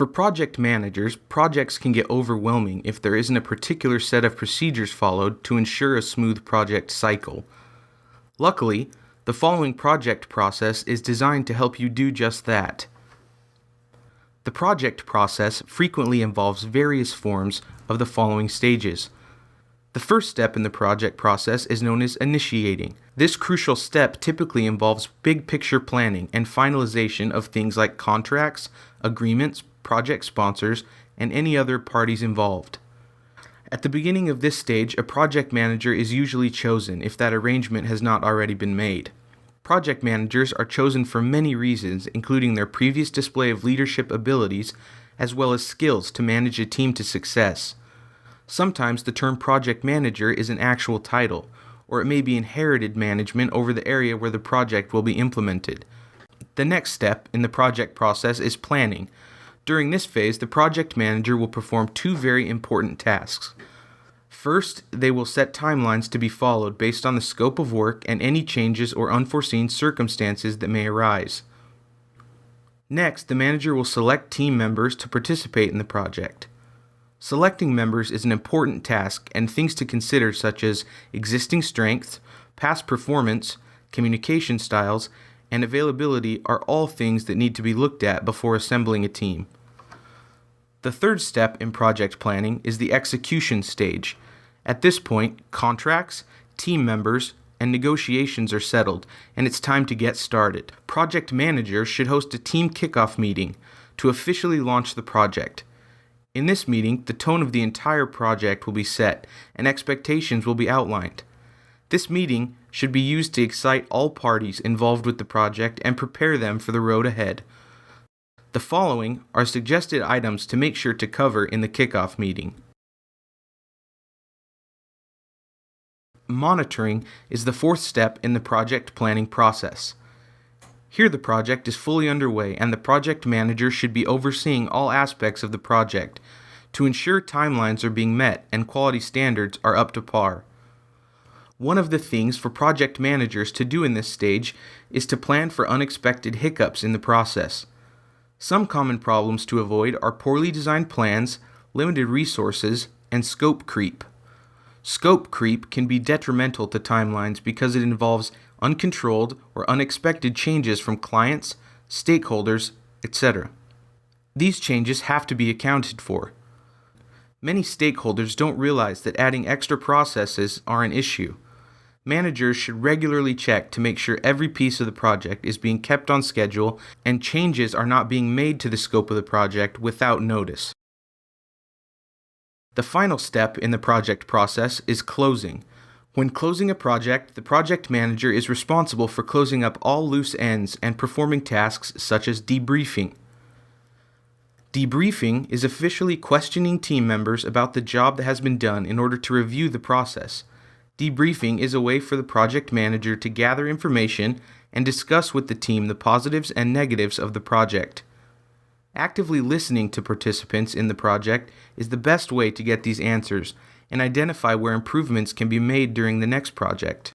For project managers, projects can get overwhelming if there isn't a particular set of procedures followed to ensure a smooth project cycle. Luckily, the following project process is designed to help you do just that. The project process frequently involves various forms of the following stages. The first step in the project process is known as initiating. This crucial step typically involves big picture planning and finalization of things like contracts, agreements, project sponsors, and any other parties involved. At the beginning of this stage, a project manager is usually chosen if that arrangement has not already been made. Project managers are chosen for many reasons, including their previous display of leadership abilities, as well as skills to manage a team to success. Sometimes the term project manager is an actual title, or it may be inherited management over the area where the project will be implemented. The next step in the project process is planning. During this phase, the project manager will perform two very important tasks. First, they will set timelines to be followed based on the scope of work and any changes or unforeseen circumstances that may arise. Next, the manager will select team members to participate in the project. Selecting members is an important task, and things to consider such as existing strengths, past performance, communication styles, and availability are all things that need to be looked at before assembling a team. The third step in project planning is the execution stage. At this point, contracts, team members, and negotiations are settled, and it's time to get started. Project managers should host a team kickoff meeting to officially launch the project. In this meeting, the tone of the entire project will be set, and expectations will be outlined. This meeting should be used to excite all parties involved with the project and prepare them for the road ahead. The following are suggested items to make sure to cover in the kickoff meeting. Monitoring is the fourth step in the project planning process. Here the project is fully underway and the project manager should be overseeing all aspects of the project to ensure timelines are being met and quality standards are up to par. One of the things for project managers to do in this stage is to plan for unexpected hiccups in the process. Some common problems to avoid are poorly designed plans, limited resources, and scope creep. Scope creep can be detrimental to timelines because it involves uncontrolled or unexpected changes from clients, stakeholders, etc. These changes have to be accounted for. Many stakeholders don't realize that adding extra processes are an issue. Managers should regularly check to make sure every piece of the project is being kept on schedule and changes are not being made to the scope of the project without notice. The final step in the project process is closing. When closing a project, the project manager is responsible for closing up all loose ends and performing tasks such as debriefing. Debriefing is officially questioning team members about the job that has been done in order to review the process. Debriefing is a way for the project manager to gather information and discuss with the team the positives and negatives of the project. Actively listening to participants in the project is the best way to get these answers and identify where improvements can be made during the next project.